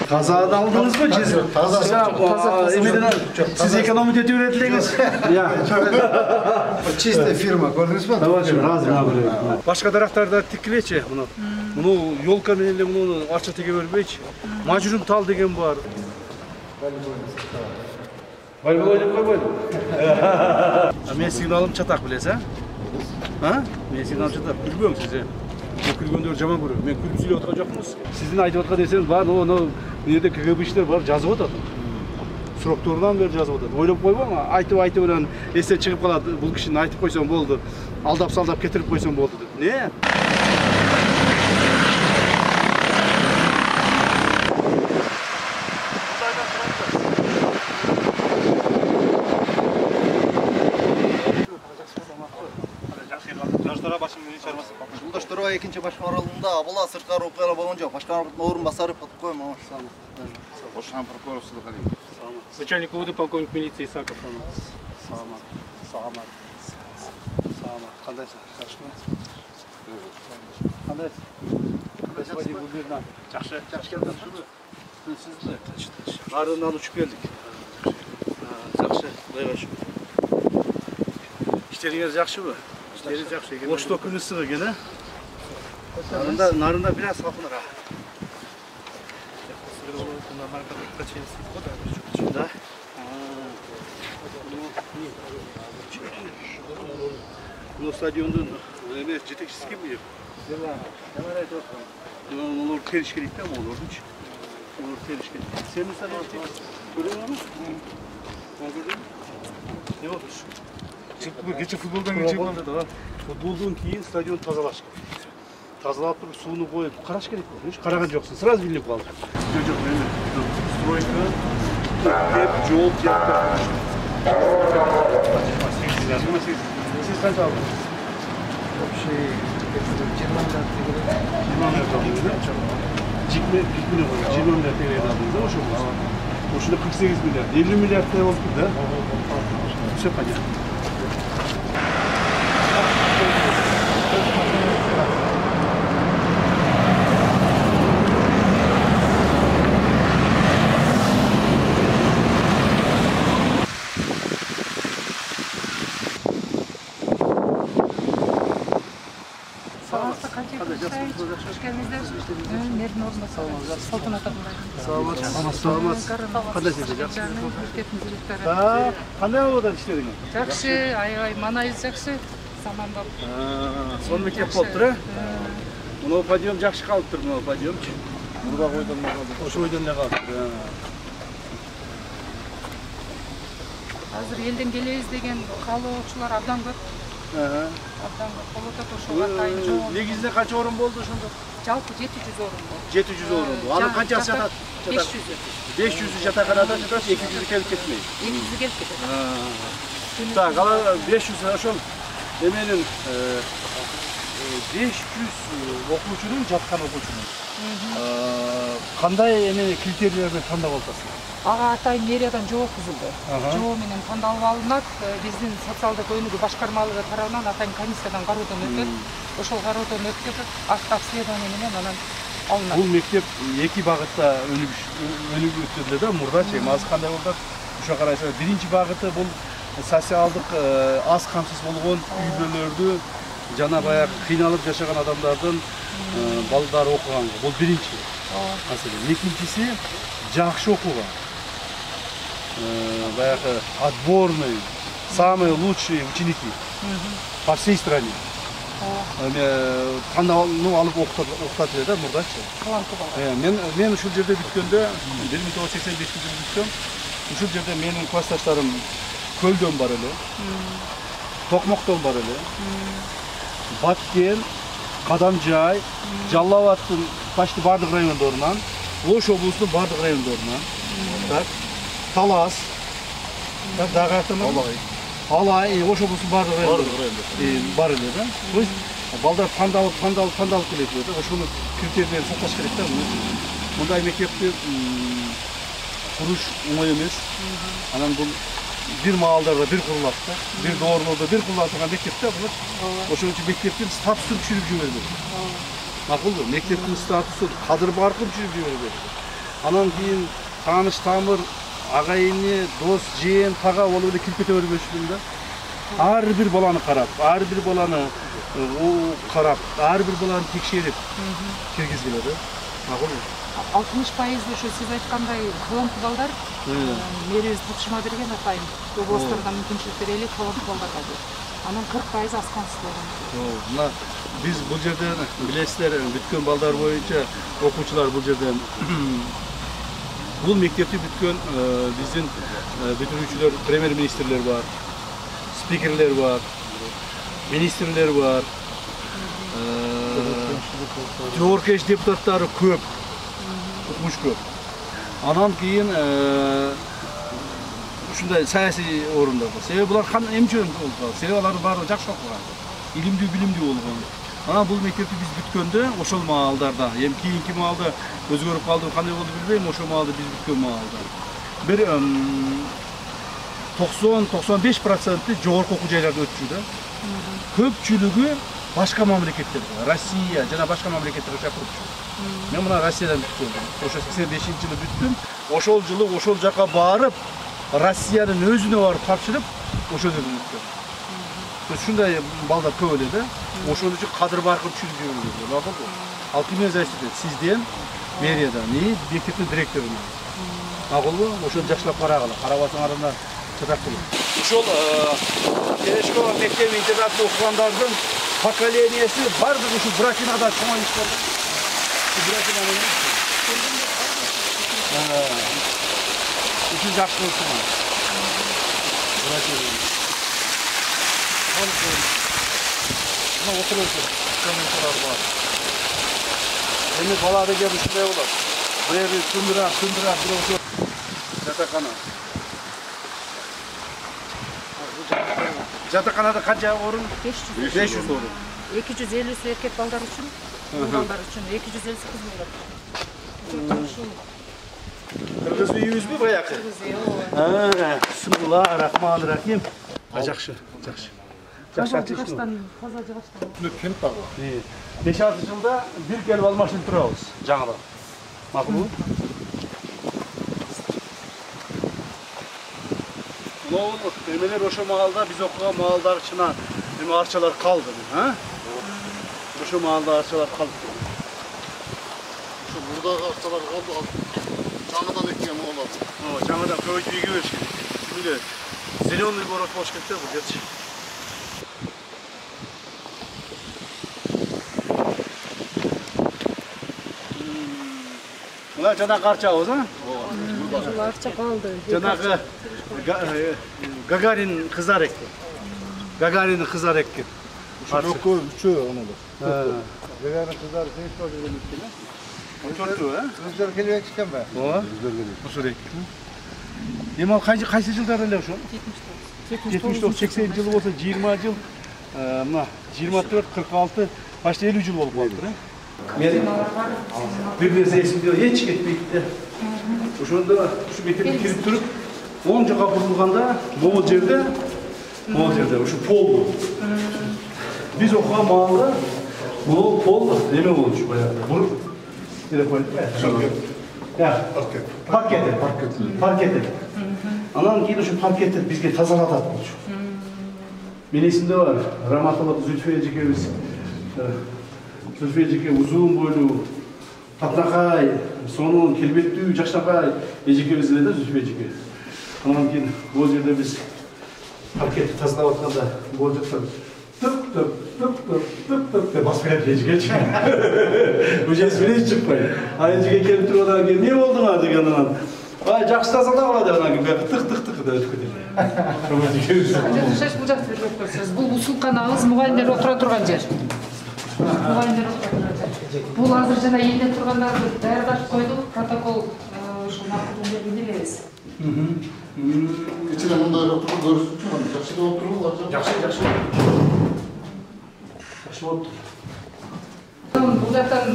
Тазаны алдыңыз ба? Сіз экономить етіп өретіліңіз? Чистая фирма, көрдіңіз ба? Башқа дарақтарда тікілечі. Мұны елка менен мұны арша теге өрбейші. Мажұрым тал деген бар. Байбалай деп қойбайды. Мен сигналым чатақ білес, Мен сигналым чатақ. Күлбең сіз, күлгендер жаман көріп. Мен күліп сөйлеп отқан жоқпыз. Сіздің айтып отқан десеңіз бар, мынерде КГБ-шілер бар, жазып отады. Сұрақтарынан бері жазып отады. Ойлап қойбаң, айтып өрен естен шығып қалады. Бұл кішін айтып қойсам болды. Алдап-салдап кетіріп қойсам болды. Не? Жолдаштарға екінші башқарылымда абыла сыртқары оқиғалар болған жоқ. Башқарылымның орынбасары қатып қойым. Башқан прокурорсыз қалай. Начальник УВД полковник милиции Исаков. Сағамат. Қандайсың? Қандайсың? Жақсы. Жақсы келдің. Сізді ардынан ұшып келдік. Жақсы. Құдайға шүкір. İşleriniz жақсы ба? İşleriniz жақсы екен. Ош күні ыстық екен, Нарында biraz салқынырақ. Да? Бұл стадиондың жетекшісі кем бе? Олар теріш керек пе? Олар теріш керек. Сен мысалы көрдің ме? Не отырсың? Geçen futboldan geçecek. Futboldan кейін stadion тазалаш керек. Тазалап тұрып суыны қойып қараш керек қой. Қараған жоқсың, сразу билеп қалды. Жоқ, стройка, кеп, жол, Сіз қанша алдыңыз? Общий 20 миллиард теңге. 20 миллиард алдыңыз, да? 20 миллиард теңге алдыңыз, да? Ошында 48 миллиард. 50 миллиард теңге болып тұр, да? Все понятно. Қандай ауылдан іштедің? Жақсы, аябай манайыз жақсы, саман болып. Сон мектеп болып тұр, Мынау подъем жақсы қалып тұр, мынау подъем. Бұрға қойдан не қалды? Ошы ойдан не қалды? Қазір елден келейіз деген қалуышылар абдан көп. Абдан көп болып отыр, ошоға тайын жоқ. Негізінде қанша орын болды шонда? Жалпы 700 орын болды. 700 орын болды. Аны қаншасы жатады? 500. 500 жатақханада жатады, 200 келіп кетмейді. 200 келіп кетеді. Так, ала 500 ошол эменин 500 окуучунун жаткан окуучунун кандай эме критерийлерди тандап атасыз? Ага атайын мэриядан жоо түзүлдү. Жоо менен тандалып алынат. Биздин социалдык өнүгүү башкармалыгы тарабынан атайын комиссиядан кароодон өтөт. Ошол кароодон өткөрүп, автообследование менен анан алынат. Бул мектеп эки багытта өнүгүү өткөрүлдү да, мурдачы эми азыр кандай болду? Ошо карайсыз, биринчи багыты бул социалдык аз камсыз болгон үй-бүлөлөрдү жана баягы кыйналып жашаган адамдардын балдары окуганга. Бул биринчи маселе. Экинчиси жакшы окууга. Баягы отборный, самые лучшие ученики по всей стране. Тандалып алып окутат да мурдачы. Мен ушул жерде бүткөндө 1985-жылы бүткөм. Ушул жерде менин классташтарым Көлдөн бар эле, Токмоктон бар эле, Баткен, Кадамжай, Жалал Абадтын почти бардык райондорунан, Ош облусунун бардык райондорунан, Талас, Алай, Ош облусунун бардык райондорунан бар эле да. То есть балдар тандалып келет да. Ошону критерийлерин сакташ керек да. Мындай мектепти куруш оңой эмес. Анан бул бир маалдарда бир курулат да, бир доорлордо бир курулат турган мектеп да бул. Ошон үчүн мектептин статусун түшүрүп жиберди. Макулбу? Мектептин статусун кадыр баркын түшүрүп жиберди. Анан кийин тааныш тамыр, агайыны, дос, жээн, тага болуп эле кирип кете бербешмин да. Ар бир баланы карап, ар бир баланы карап, ар бир баланы текшерип киргизгиле да. Макулбу? 60% ошо сиз айткандай таланттуу балдар мэрибиз тапшырма берген атайын. Областардан мүмкүнчүлүктөр элек таланттуу балдар калды. Анан 40% аскансыз болгон. Мына биз бул жерден билесиздер, бүткөн балдар боюнча окуучулар бул жерден бул мектепти бүткөн биздин бүтүрүүчүлөр, премьер-министрлер бар, спикерлер бар, министрлер бар, жогорку депутаттары көп, окумуш көп. Анан кийин ушундай саясий орундар бар. Себеби булар эмче болду? Себеби алардын баардыгы жакшы окуган, илимдүү, билимдүү болгон. Анан бул мектепти биз бүткөндө ошол маалдарда, эми кийинки маалда өзгөрүп калды, кандай болду билбейм, ошол маалда биз бүткөн маалда. Бир 90-95% жогорку окуу жайларда өтчү да. Көпчүлүгү башка мамлекеттерде, Россия жана башка мамлекеттерге чакырып. Мен мына Россиядан бүткөндүм. Ошо 85-жылы бүттүм. Ошол жылы ошол жака барып, Россиянын өзүнө барып тапшырып, ошол жерден бүткөм. Ушундай балдар көп эле да. Ошон үчүн кадыр баркын түшүрүп жүргүзгөн. Макулбу? Ал кимден зависит? Сизден, мэриядан, мектептин директорунан. Макулбу? Ошону жакшылап карагыла. Карабасаңардан чатак кылып. Ошол Терешкова мектеп интернатында окугандардын поколениясы бардыгы ушу Бракинада чоң иш болду. Бракинада Ушул жакшы окуган. Бракинада. Мына отурушуп, комментарий бар. Эми бала деген ушундай болот. Бери тундурак, бирок ошо жатакана. Жатаканада канча орун? 500 орун. 250 эркек балдар үчүн, балдар үчүн 250 кыз болот. Кыргыз үйүбүзбү баягы? Бисмилла рахманир рахим. Жакшы, жакшы. Жакшы ачыштан, таза жагыштан. Нүккеніп бар. 5-6 жылда бир келип алмашынып турабыз жаңылап. Макулбу? Могул эмелер ошо маалда биз окуган маалдар чына эми арчалар калды, Ошо маалда арчалар калды. Şu burada arsalar kaldı. Жаңадан ekкен олар. Жаңадан көбөйтүп эге бериш керек. Şimdi зеленый город болуш керек да бул жерчи. Мына жанагы арчабыз, Бул арча калды. Жанагы Гагарин кыздар эккен. Гагарин кыздар эккен. Şu üçü onu da. Гагарин кыздары сен что жүргөн экен? Төртөө, Өздөрү келбей чыккан ба? Ооба. Ошол экен. Эми ал кайсы жылдары эле ошо? 79-80 жыл болсо 20 жыл, мына 24, 46, почти 50 жыл болуп калды. Мен бир нерсе эсимде эч кетпейт да. Ошондо ушу мектепке кирип туруп, оң жака бурулганда могул жерде ушу пол. Биз окуган маалда могул пол эме болчу баягы. Буруп эле коюп. Паркет. Анан кийин ушу паркеттер бизге тазалатат болчу. Мен эсимде бар, Раматова Зүлфия эжекебиз, Зүлфия эжеке узун бойлуу, татнакай, сонун келбеттүү, жакшынакай эжекебиз эле да Зүлфия эжеке. Анан кийин бул жерде биз паркетти тазалап атканда бул жактан тып деп басып берет эжекечи. Ужас билет чыкпай. А эжеке келип тургандан кийин эмне болдуңар деген анан. Жакшы тазалап ала деп анан кийин тык деп өтүп кетет. Шаш бул жакты көрүп көрсөз. Бул усулканабыз, мугалимдер отура турган жер. Бул азыр жана элден тургандарды даярдап койдук, протокол ошол макулдун беребиз. İçine bunları oturup görürsün. Жақсы da otururlar. Жақсы болуптур. Бул жактан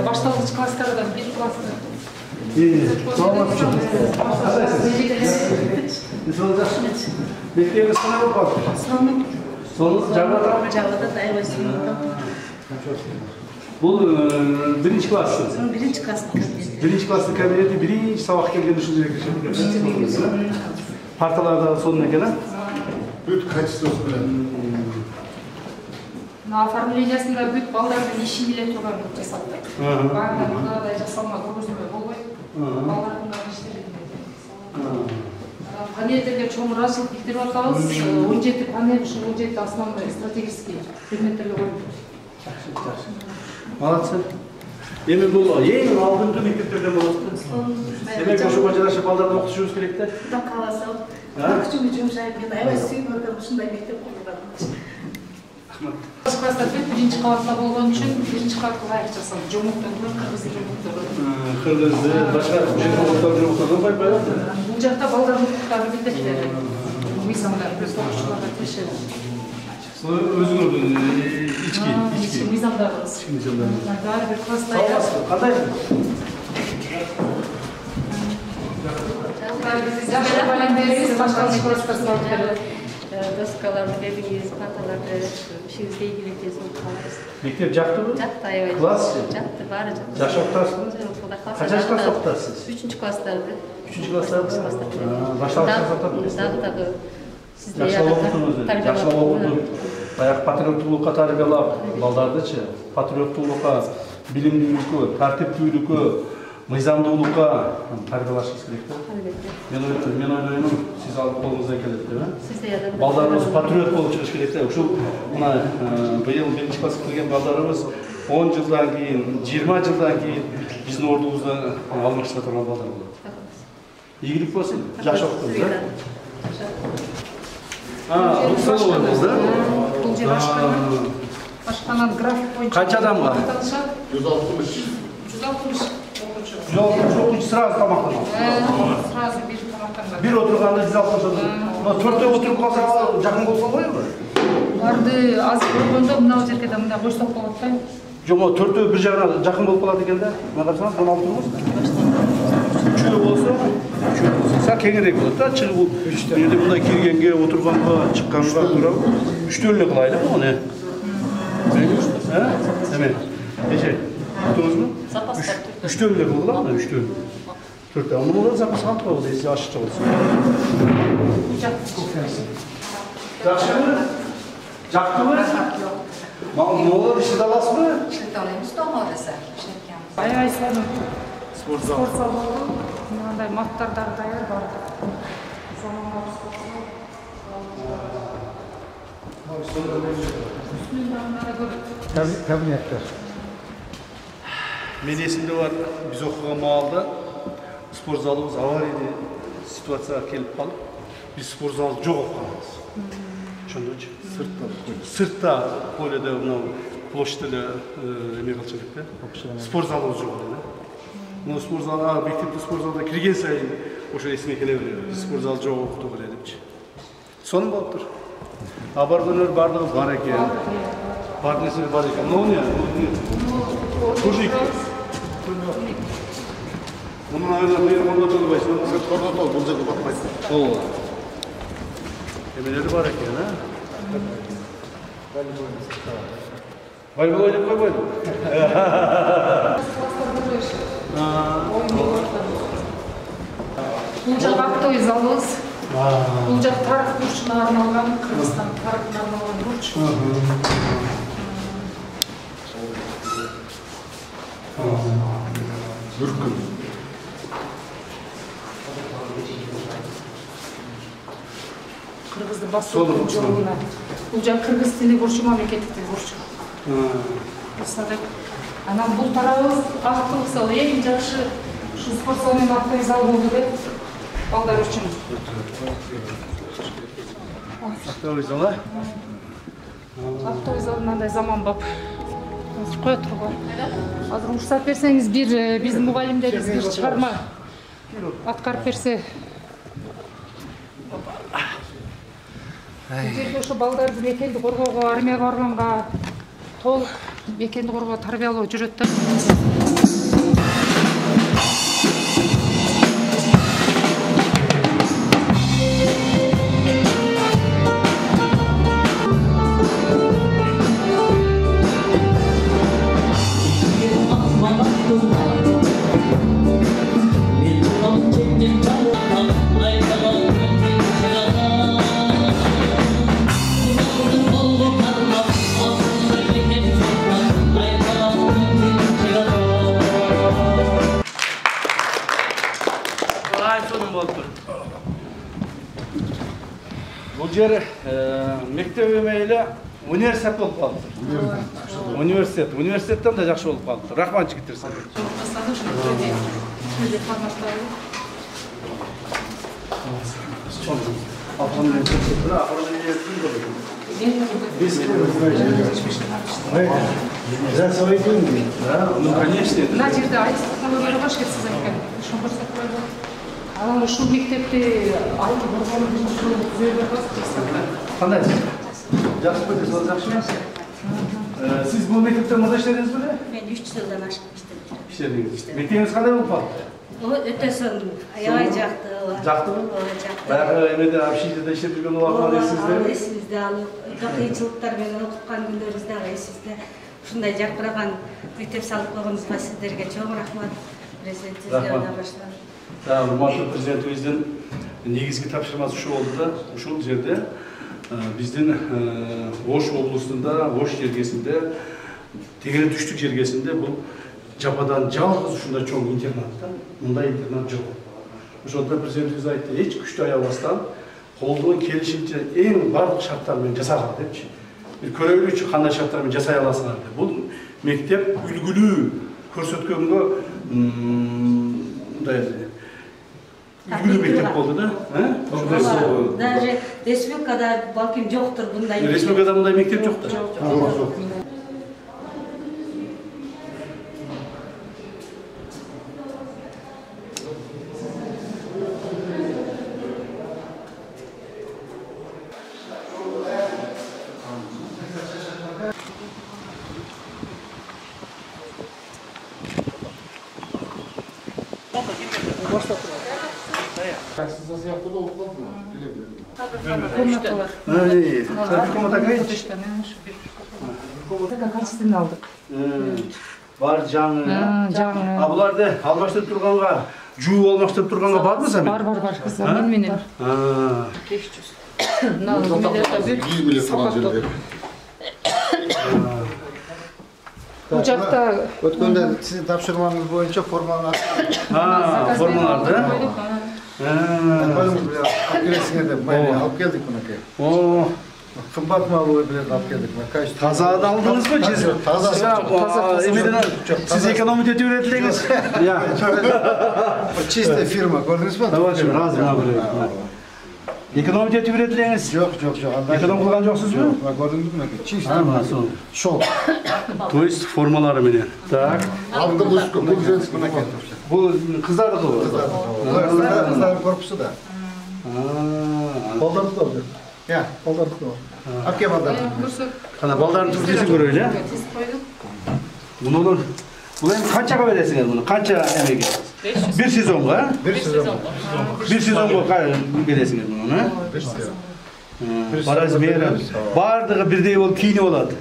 башталгыч класстардан бир классы. Мектебиз кандай болуп калды? Сонун жагада дайбайсың. Бұл бірінші классы. Birinci klasın kabineti. Birinci klastın kabineti birinci sabah gelgen үшін керек. Парталарда сонун экен, а? Büt kачествосы bilen. Оформлениясында бүт балдардың ишин биле турган кылып жасалды. Баардыгы мындай жасалма көргөзмө болбойт. Балдардын да иштери. Панельдерге чоң ыраазычылык билдирип атабыз. 17 панель, ушул 17 основной стратегический предметтерге коюлду. Молодцы. Эми бул эң алдыңкы мектептерден болот. Демек ошого жараша балдарды окутушубуз керек да. Kuda kalasa, küçük bir cümşayıp yana, evet suyun orada ушундай мектеп kurulgan. Класста биринчи кабатта болгон үчүн биринчи кабатка ылайык жасалды. Жомоктон көрүп кыргыздын жомоктору. Кыргызды, башка жомоктор байбай. Бул жакта балдардын укуктары билдиктери. Мыйзамдар, өз окуучуларга тиешелүү. Өзүңөрдүн ички Мыйзамдарыбыз. Ар бир класста кандай? Доскаларды бердиңиз, канталарды ишиңизге ийгилик жасап калабыз. Мектеп жактыбы? Жатты, аябай. Класс? Жатты, баары жатты. Жаш окутасызбы? Канча класс окутасыз? 3-чү класстарды. 3-чү класстарды? Башталыш жасап Дагы сизде жакшылап окутуңуз. Жакшылап окутуп, баягы патриоттуулукка тарбиялап, балдардычы патриоттуулукка, билимдүүлүккө, тартиптүүлүккө, мыйзамдуулукка тарбиялашыбыз керек да. Мен ойлойм, сиз алып колуңуздан келет деп, Сизде балдарыбыз патриот болуп чыгыш керек да. Ушул мына быйыл 1-чи класска келген балдарыбыз 10 жылдан кийин, 20 жылдан кийин биздин ордубузда алмашыга турган балдар болот. Ийгилик болсун, жакшы окутуңуз, бул салон болду, да? Бул жер ашканан график боюнча. Канча адамга? 160. 160 окуучу. Окуучу сразу тамактанат. Сразу бир тамактанат. Бир отурганда 160. Мына төртөө отуруп калса жакын болуп калбайбы? Барды аз көргөндө мына жерге да мындай койсок болот да. Жок, төртөө бир жагына жакын болуп калат экен да. Мына карасаңыз, мына отурмуз. Үчөө болсо, сак кеңирээк болот да. Чыгып жерде мындай киргенге, отурганга, чыкканга туурабы? Үчтөө эле кылайлы муну. Эме. Нече? Туруңузбу? Запастар Үчтөө эле кылгыла мына, үчтөө. Төртөө. Муну запас кантип болду, эси ашыкча болсун. Жакшыбы? Жактыбы? Могу иштете аласызбы? Шылталайбыз дома десе. Аябай сонун спорт зал болду. Мындай маттар дагы даяр бар. Заманбап спорт зал. Кабинеттер. Мен есімде бар, біз оқыған маалда спорт залыбыз аварийный ситуацияға келіп қалып, біз спорт залы жоқ оқып қаламыз. Шондочу? Сыртта поледе мынау площадьда эме кылчу керек да. Спорт залыбыз жоқ эле. Мына спорт залга, мектепте спорт залда кирген сайын ошо эсиме келе берет. Биз спорт зал жоқ окутуу керек депчи. Сонун болуптур. А баргөнөр бардыгы бар экен. Бар нерсе бар экен. Ну не? Кужик. Мунун айына мен орното албайсың. Орнотол, бул жерге батпайсың. Ооба. Эмелери бар экен, а? Волейбол ойноп койбойду. Бул жак актовый залыбыз. Бул жак тарых бурчуна арналган, Кыргызстан тарыхына арналган бурч. Бүркүн. Кыргыздын басуу жолуна. Бул жак кыргыз тили бурчу, мамлекеттик тил бурчу. Анан бул тарабыбыз актылык зал, эң жакшы ушу спорт зал менен актылык зал болду деп балдар үчүн. Актовый зал, а? Актовый зал мындай заманбап. Кое тургула. Азыр уруксат берсеңиз, биздин мугалимдерибиз бир чыгарма аткарып берсе. Бул жерде ошо балдарды мекенди коргоого, армияга барганга толук мекенди коргоо тарбиялоо жүрөт да. жер мектеп эмейле университет болуп калды. Университеттен да жакшы болуп калды. Рахмат жигиттер сизге. Ну, конечно. Мына жерде айтыс технологиялар бар шексиз экен. Ушуну көрсөтүп койду. Анан ушул мектепти алты борбору түзөй бербек. Кандай? Жакшы көрдүңүз, ал жакшы эмес. Сиз бул мектепте мында иштедиңиз беле? Мен 3 жылдан ашып иштедим. Иштедиңиз. Мектебиңиз кандай болуп калды? Өтө сонун, аябай жакты. Жактыбы? Жакты. Баягы эмеде общежитиеде иштеп жүргөн убактыңызда эсиңизде? Эсибизде ал кыйынчылыктар менен окуткан күндөрүбүз дагы эсибизде. Ушундай жаркыраган мектеп салып койгонуңузга сиздерге чоң рахмат. Президентибизге да баштап. Урматтуу президентибиздин негизги тапшырмасы ушул болду да, ушул жерде биздин Ош облусунда, Ош жергесинде, тегере түштүк жергесинде бул жападан жалгыз ушундай чоң интернат да, мындай интернат жок. Ошондо президентибиз айтты, эч күчтү аябастан, колдон келишинче эң бардык шарттар менен жасагыла депчи. Бир көрөлүчү кандай шарттар менен жасай аласыңар деп. Бул мектеп үлгүлүү көрсөткөнгө мындай үлгүлүү мектеп болду да. Даже республикада балким жоктур мындай. Республикада мындай мектеп жок да. Жок. Качественно алдык. Бар жаңы. Жаңы. Буларды алмаштырып турганга, жууп алмаштырып турганга барбы сен? Бар. Мен менен. 500. Мына немелерде 100 миллион турган жерде. Бул жакта Өткөндө сиздин тапшырмаңыз боюнча форманы формаларды. алып келесиңер деп алып келдик мынакей. Кымбат малыбы билет алып келдик. Тазадан алдыңызбы? Таза. Сиз экономить этип беретилиңиз. Чистая фирма, көрдүңүзбү? Давайте разы. Экономить этип беретилиңиз. Жок. Эконом кылган жоксузбу? Көрдүңүзбү? Чистая. Шол. То есть формалары менен. Так. Алдыңда бул женский мынакей. Бул кыздардыкыбы? Кыздардын корпусу да. Балдардыкы болду. Балдардыкы. Апке балдардыкы. Кана балдардын туртесин көрөйлү. Мунун бул эми канчага бересиңер муну? Канча эмеге? 1 сезонго, Бир сезон. 1 сезонго бересиңер муну, 1 сезон. По размеру. Бардыгы бирдей болуп кийинип алат.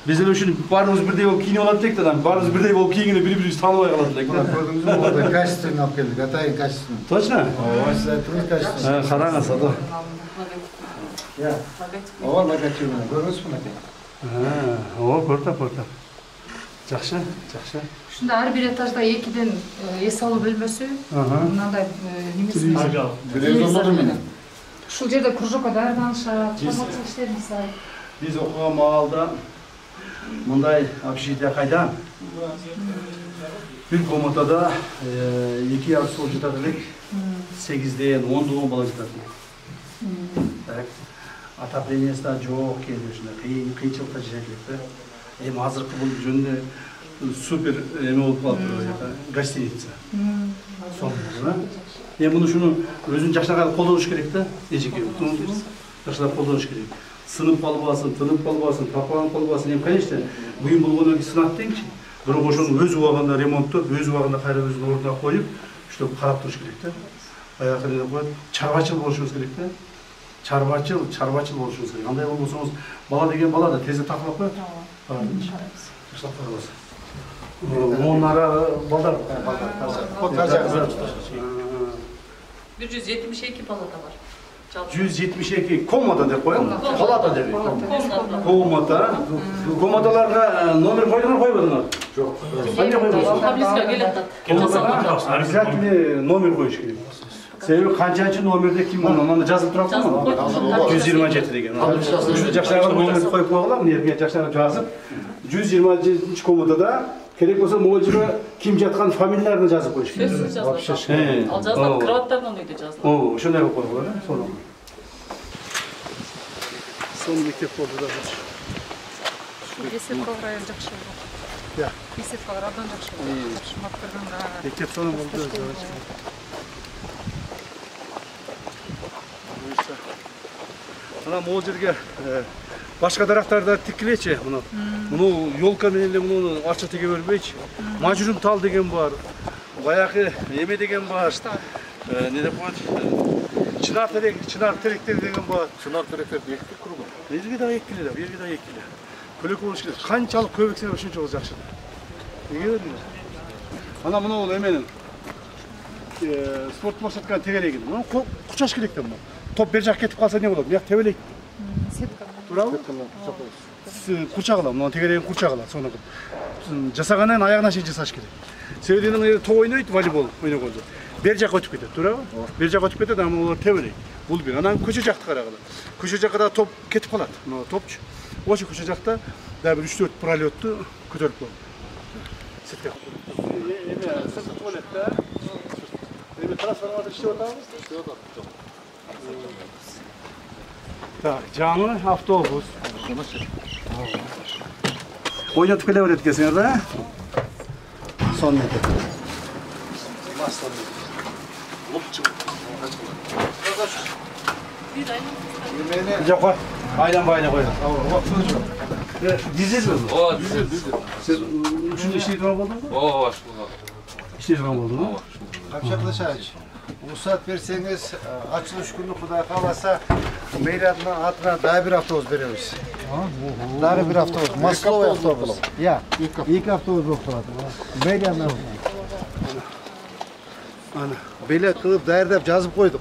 Биз деле ушуну баарыбыз бирдей болуп кийинип алат дейт да, баарыбыз бирдей болуп кийгенде бири-бирибизди тааныбай калат элек да. Көрдүңүзбү? Мындай качественно алып келдик, атайын качественно. Точно? Сиз айттыңыз качественно. Караңыз ата. Ооба, логотипин көрдүңүзбү мынакей? Порта. Жакшы. ушунда ар бир этажда 2ден эс алуу бөлмөсү, мындай немеси бар. Ушул жерде кружокко даярданышат, формалдык иштерин жасайт. Биз окуган маалда мындай общежитие кайда? Бир комнатада 2 арсол жатат элек, 8ден 10 бала жатат. Так. Отоплениясы да жок, кээде ушундай кыйынчылыкта жашайт элек да. Эми азыркы бул жөнүндө супер эме болуп калыптыр, гостиница. Сонун, эми муну ушуну өзүн жакшыраак колдонуш керек да, эжеке. Жакшыраак колдонуш керек. Сынып калбасын, тынып калбасын, тапаланып калбасын. Эми, конечно, буюм болгондон кийин сынат деңчи. Бирок ошону өз убагында ремонттоп, өз убагында кайра өзүнүн ордуна коюп, уштап карап туруш керек да. Баягы эле коет, чарбачыл болушубуз керек да. Чарбачыл болушубуз керек. Андай болбосоңуз, бала деген бала да тезде такылып коет. Жакшылап карабыз. Монара балдар. 172 палата бар. 172 комната деп коем. Палата деп. Комната. Комнаталарга номер койдуңар, койбодуңар? Жок. Кандай койбойсуңар? Таблицка келип атат. Обязательно номер коюш керек. Себеби канчанчы номерде ким аны жазып турат го? 127 деген. Жакшыраак номерди коюп койгула, мына жерге жакшыраак жазып 127-комнатада керек болсо могу ким жаткан фамилияларын жазып коюш керек. Ал жазылып, кроваттардын үйдө жазылып. Ошондой кылып койгула, сону. Сону мектеп болду да. Беседка район жакшы болду. Я. Беседка абдан жакшы болду. Шумат кырганда. Мектеп сону болду. Ана могу жерге башка дарактарда тикилечи, муну ёлка менен эле муну ачык тиге бербейчи. Мажурум тал деген бар. Баягы эме деген бар. Не деп коет? Чынар теректер деген бар. Чынар теректер экти кругу. Бирге да экиле, бирге да экиле. Көлөк болуш керек. Канчалык көп эксе ошончо жакшы. Неге бердиңер? Ана муну эменин спорт площадканы тегелегин. Муну кучаш керек да муну. Топ бер жакка кетип калса не болот? Мыяк тебелейт. Сетка. Туурабы? Курчагыла, муну тегелегин курчагыла, сону жасагандан аягына чейин жасаш керек. Себеби топ ойнойт, волейбол ойногондо. Бер жакка өтүп кетет, туурабы? Бер жакка өтүп кетет, аны олар тебелейт. Бул бир. Анан көчө жакты карагыла. Көчө жакка да топ кетип калат. Мына топчу. Ошо көчө жакта да бир 3-4 пролетту көтөрүп коет. Сетка. Эме сыртқы туалетте. Эме трансформатор иштеп атабыз? Иштеп атат. Так, жаңы автобус. Ойнатып келе берет экенсиңер да? Сонун экен. Жок, айланбай койду. Дизель бе? Ооба, дизель. Сен ушунда иштей турган болдуңбу? Ооба, ушунда. Иштей турган болдуңбу? Капчаклашач. Рұқсат берсеңіз, açılış күні Құдай қаласа, мэрияның атына daha bir автобус береміз. Daha bir автобус, масловый автобус. Я, екі автобус болып тұрады. Мэрияның Ана. белек қылып дайырдап жазып қойдық.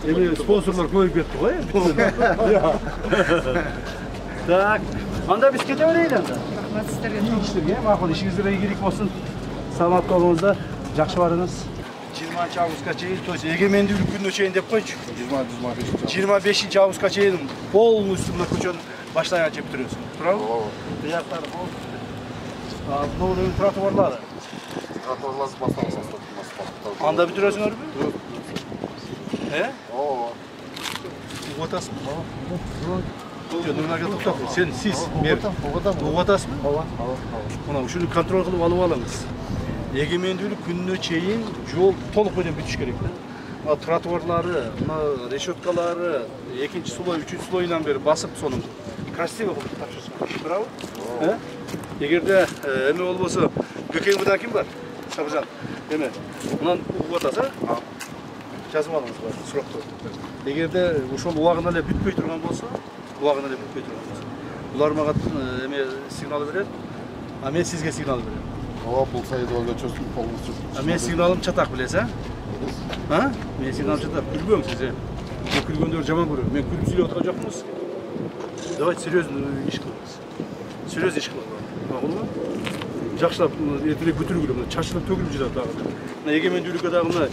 Эми спонсорлор көбөйүп кетти го. Так, анда биз кете берейли анда. Рахмат сиздерге. Işlerге, макул, işingizге ийгилик болсун. Саламат болуңуздар, жакшы барыңыз. 20 августка чейин, то есть эгемендүүлүк күнүнө чейин деп койчу. 25 августка чейин полностью мына көчөнү баштайган жеп бүтүрөбүз. Туурабы? Бияктары болуп. Мына тротуарлары. Тротуарларды бастаңыз. Анда бүтүрөсүңөрбү? Ооба. Угатасыңбы? Жок, нурнага токтоп, сен сиз бер. Угатасыңбы? Ооба. Мына ушуну контроль кылып алып алыңыз. Эгемендүүлүк күнүнө чейин жол толук менен бүтүш керек да. Мына тротуарлары, мына решеткалары, экинчи слой, үчүнчү слойунан бери басып сонун красиво кылып тапшырсың. Туурабы? Эгерде эме болбосо, көкөйүңдө ким бар? Сабыржан. Эме, мындан угатаса, жазып алыңыз бар, сурактарды. Эгерде ошол убагында эле бүтпөй турган болсо, булар мага эме сигнал берет, а мен сизге сигнал берем. Ооба, бул Саидова көчөсүн полностью. А мен сигналым чатак билесиз, а? Мен сигналым чатак. Күлбөң сиз. Күлгөндөр жаман көрөм. Мен күлүп сүйлөп аткан жокмунбуз. Давайте серьезно иш кылабыз. Серьезно иш кылабыз. Макулбу? Жакшылап эртелек бүтүргүлө, чачылып төгүлүп жатат дагы. Мына эгемендүүлүккө дагы мына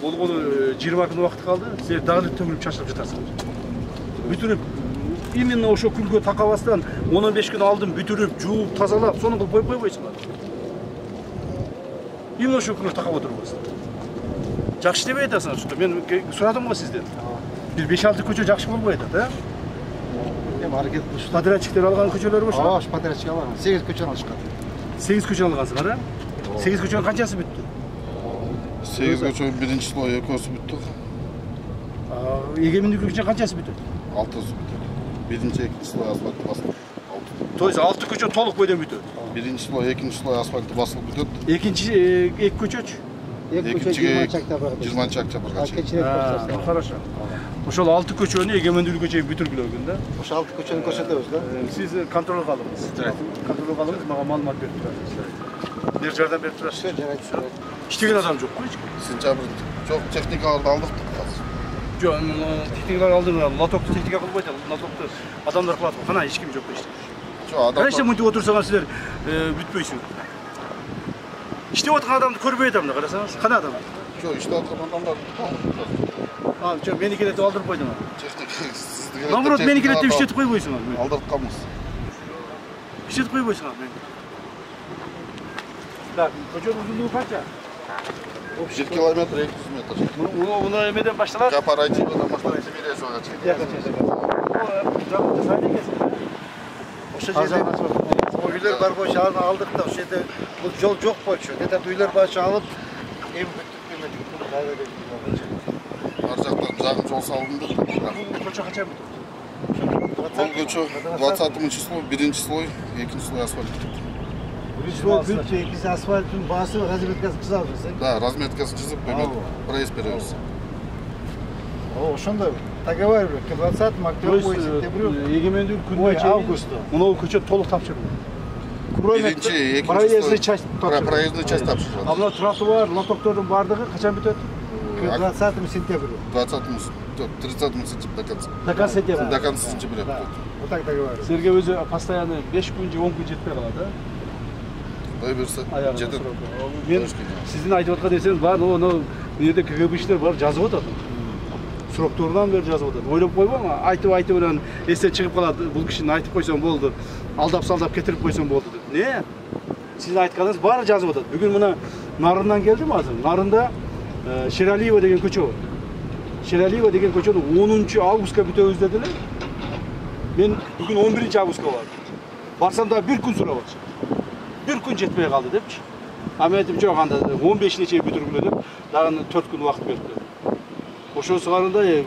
болгону 20 күн убакыт калды. Силер дагы төгүлүп чачылып жатасыңар. Бүтүрүп именно ошо күнгө такабастан 15 күн алдын бүтүрүп, жууп, тазалап, сону кылып койбойсуңар. Именно ошо күнү такап отурбуз. Жакшы деп айтасыңар ушунда. Мен сурадым го сизден. Бир 5-6 көчө жакшы болбой атат, а? Эми аракет кылышты. Подрядчиктер алган көчөлөр болчу? Ооба, подрядчик алган. 8 көчө алышкан. 8 көчө алгансыңар, а? 8 көчөнүн канчасы бүттү? 8 көчөнүн биринчи слою экөөсү бүттү. Эгемендүүлүк үчүн канчасы бүттү? 6-сы бүттү. Биринчи, экинчи слой асфальт басылып. То есть 6 көчө толук бойдон бүтөт. Биринчи слой, экинчи слой асфальты басылып бүтөт. Экинчи 2 көчөчү? Экинчиге 20 октябрга чейин. Хорошо. Ошол 6 көчөнү эгемендүүлүккө чейин бүтүргүлө бүгүн да. Ошо 6 көчөнү көрсөтөбүз да. Сиз контролго алыңыз. Контролго алыңыз, мага маалымат берип турасыз. Бир жардам берип турасыз. Жарайт. Иштеген адам жок го эч ким? Сентябрь жок, техникаларды алдык. Жок, техникалар алдыңар, лотокту техника кылбайт, лотокту адамдар кылат го. Кана эч ким жок эч. Жок, адам. Канча мынтип отурсаңар силер бүтпөйсүңөр. Иштеп аткан адамды көрбөй атам да, карасаңыз. Кана адам? Şu işte adamlar. Ha, çok beni kileti aldırıp koydum. Siz Navrot beni kileti işletip koyboysun abi. Aldırıp kalmış. İşletip koyboysun abi. Bak, koçun uzunluğu kaç ya? 1 kilometre 200 metre. Bunu emeden başlar. Kaparaycı da başlayıcı bir resul açık. O güller bar boş aldık da o şeyde bu yol çok boşu. Dede duylar başı alıp en bütün kıymetli. Arcaktan uzakın yol salındı. Koça kaçar mı? Yol göçü 26 sloy, 1. sloy, 2. sloy asfalt. Şu büyük biz asfaltın bazı razmetkası kızardınız. Da, razmetkası çizip böyle проезд veriyoruz. O şunda договаривали, 20 мартта 8 сентября. Егеменді күнде августа. Мынау көчет толық тапшырды. Birinci, ikinci проездный sloy. часть тапшырды. Проездный часть тапшырды. А мына тротуар, лотоктардың бардығы қашан бітеді? 20 сентября. 30 сентября до конца. До конца сентября. До конца сентября. Вот так договаривались. Сіздерге өзі постоянно 5 күн же 10 күн жетпей қалады, Дай берсе, аяғына жетеді. срок. Мен сіздің айтып отқан десеңіз бар, мына жерде КГБ-шілер бар жазып отады. Сроктарынан бері жазып отады. Ойлап қойма, айтып өрен естен шығып қалады, бұл кішіні айтып қойсам болды, алдап-салдап кетіріп қойсам болды деп. Не? Сіздің айтқаныңыз бары жазып отады. Бүгін мына Нарыннан келдім азыр. Нарында Шералиева деген көше бар. Шералиева деген көшені 10 августқа бүтөбүз дедилер. Мен бүгін 11 августқа бардым. Барсам да bir күн сұрап атшы. Bir күн жетпей қалды депчи. А мен айтып, жоқ, анда 15-ine чейин бүтүргүлө деп, дагы 4 күн убакыт берди. Ошол сыгарында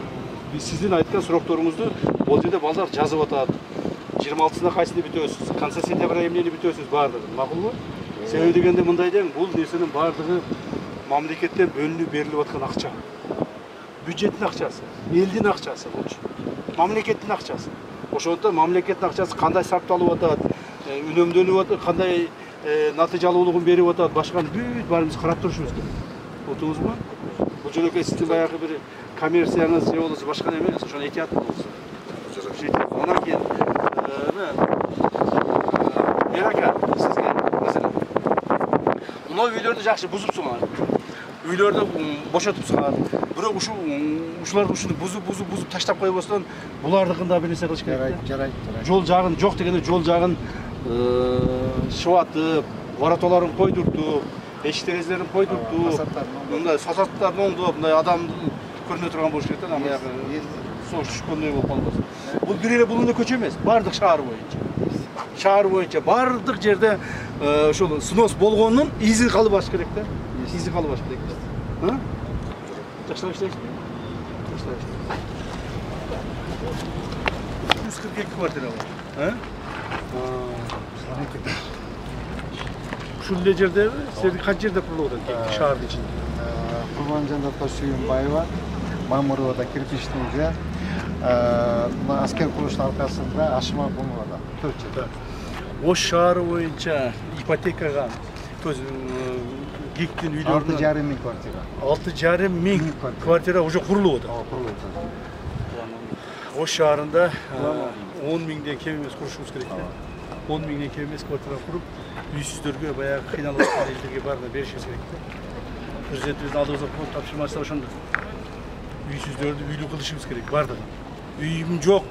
сиздин айткан сурактарыңызды бул жерде балдар жазып атат. 26-сына кайсыны бүтөсүз, конца сентября эмнени бүтөсүз бардыгы. Макулбу? Себеби дегенде мындай дейм, бул нерсенин бардыгы мамлекеттен бөлүнүп берилип аткан акча. Бюджеттин акчасы, элдин акчасы болчу. Мамлекеттин акчасы. Ошондо мамлекеттин акчасы кандай сарпталып атат, үнөмдөнүп атат, кандай натыйжалуулугун берип атат, башканы бүт баарыбыз карап турушубуз керек. Отуңузбу? Бул жөнөкөй сиздин баягы бир коммерцияңыз же болосу башка неме эмес, ошону этият болосу. Анан кийин Мерака, сизге маселе. Мына үйлөрдү жакшы бузупсуңар. Үйлөрдү бошотупсуңар. Бирок ушуларды ушуну бузуп таштап койбостон булардыкында бир нерсе кылыш керек. Жарайт. Жол жагын жок дегенде жол жагын шыбатып, воротолорун койдуртуп, эшик терезелерин койдуртуп, мындай фасадтарын оңдоп, мындай адам көрүнө турган болуш керек да, баягы сош түшкөндөй болуп калбасын. Бул бир эле бул эле көчө эмес, бардык шаар боюнча. Шаар боюнча бардык жерде ошол снос болгонун изин калып баш керек да. Изин калып баш керек да. Жакшылап иштейсизби? Жакшылап иштейсиз. 142 квартира бар. Ушул эле жерде силер канча жерде курулуп атат шаардын ичинде? Курманжанда Тосуюмбаева, Мамуровада кирпичныйда, аскер курулуштун аркасында Ашма Кумовада 4 жер. Ош шаары боюнча ипотекага, гектин үйлөрүнө 6,5 миң квартира. 6,5 миң квартира уже курулуп атат. Ош шаарында 10 миңден кем эмес курушубуз керек да. 10 миңден кем эмес квартира куруп, үйсүздөргө баягы кыйналып аткан элдерге баарына беришибиз керек да. Президентибиздин алдыбызга тапшырмасы ошондо. Үйсүздөрдү үйлүү кылышыбыз керек бардыгы. Үйүм жок,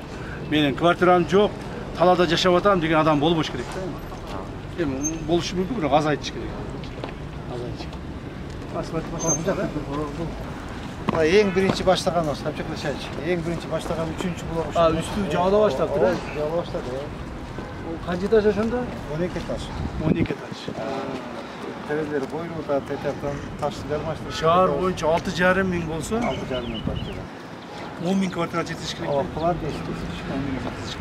менин квартирам жок, талаада жашап атам деген адам болбош керек да. Эми болушу мүмкүн, бирок азайтыш керек. Азайтыш. Асфальт баштап Эң биринчи баштаган осы Капчаклашач. Эң биринчи баштаган 3-чү блок. Үстү жаала баштапты да? Жаала баштады. Канча этаж ошондо? 12 этаж. 12 этаж. Терезелери бойлуу да тетаптан ташты жармаштырып. Шаар боюнча 6,5 миң болсо, 6,5 миң квартира. 10 миң квартира жетиш керек. План 10 миң квартира.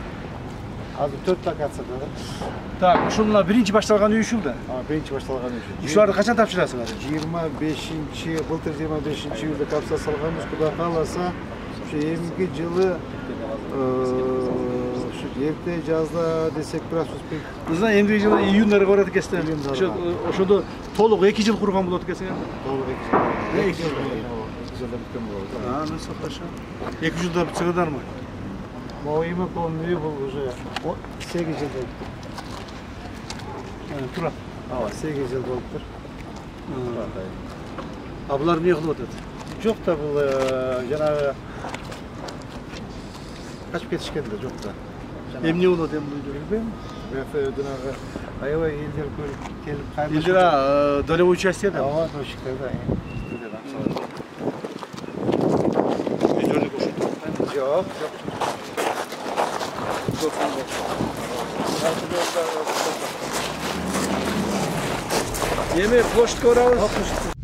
Азыр 4 локацияда да. Так, ушуна биринчи башталган үй ушул да. Биринчи башталган үй. Ушуларды качан тапшырасыңар? 25-чи, былтыр 25-июлда капса салганбыз, Кудай кааласа, ушу эмки жылы ушу эрте жазда десек бир аз успек. Мына эмки жылы июньдарга барат экенсиз. Ошондо толук 2 жыл курган болот экенсиңер. Толук 2 жыл. 2 жылда бүткөн болот. Ну хорошо. 2 жылда бүтсөңөрмү? Моими помню, был уже 8 жылда. Турат. 8 жыл болуп тур. Абылар эмне кылып атат? Жоқ та бұл жаңағы қашып кетішкен де жоқ та. Эмне болот эми бұл Білбеймін. Жаңағы аябай елдер келіп қайырмашылық. Елдер долевой участие да. Ава, дочка, да. Өздөрүнү кошуп. Жоқ, жоқ. Эми площадька барабыз.